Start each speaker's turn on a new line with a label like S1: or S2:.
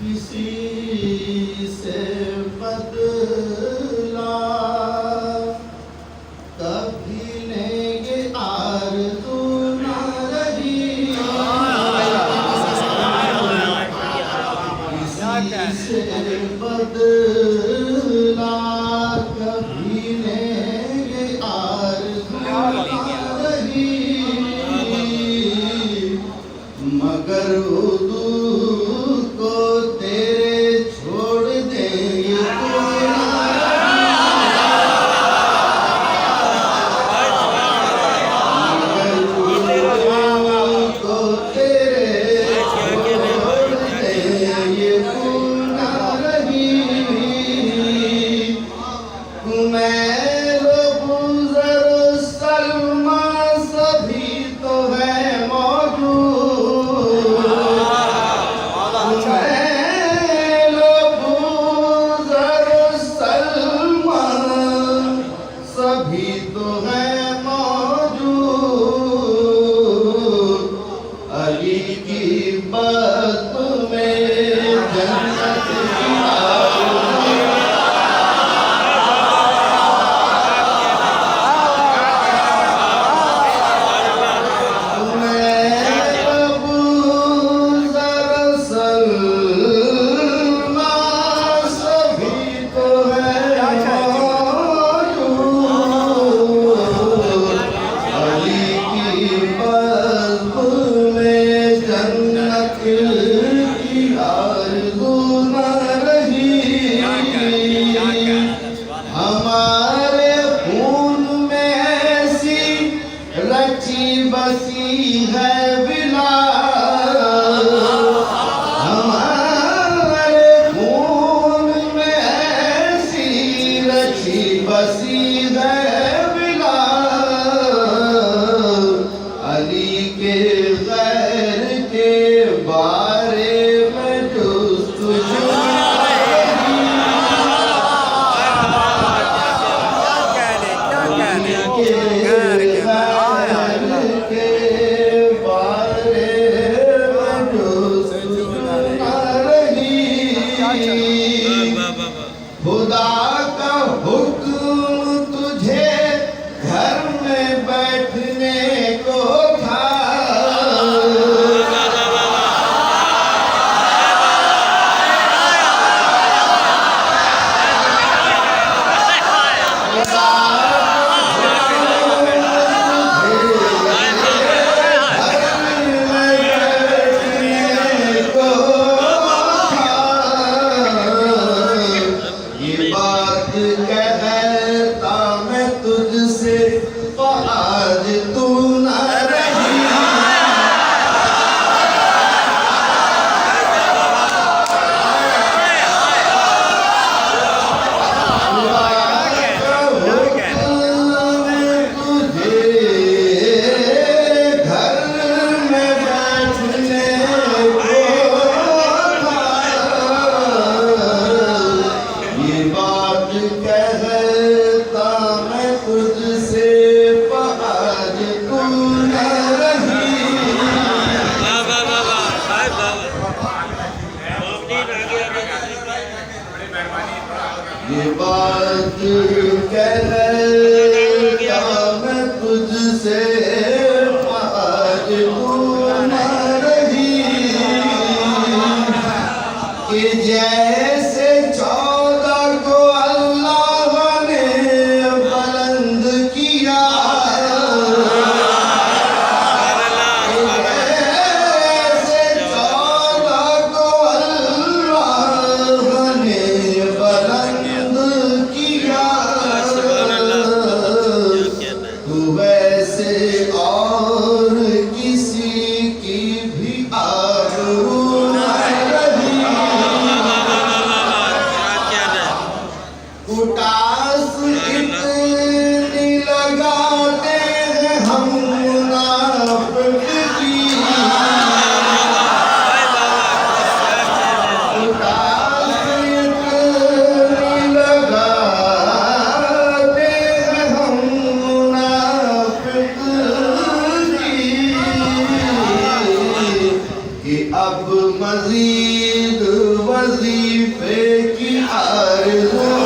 S1: किसी से बदला कभी लेंगे आरज़ू ना रही, किसी से बदला कभी लेंगे आरज़ू ना रही, मगर बसी है विला, हमारे खून में ऐसी रची बसी है विला, अली के गैर के बारे में जुस्तजू खुदा का हुक्म तुझे घर में बैठने को था, कहता मैं तुझसे आज तू न रही, तुझे घर में बैठने को था, ये बात कहता मैं तुझसे आज तू न रही, ये बात कहता मैं तुझसे आज तू न रही, कि जैसे 14 को अल्लाह ने बुलंद किया, जैसे 14 को अल्लाह ने बुलंद किया, तो वैसे और किसी की भी आबरू न रही, उटास इतनी लगाते हैं हम मुनाफिक की, उटास इतनी लगाते हैं हम मुनाफिक की, कि अब मजीद वजीफे की आरज़ू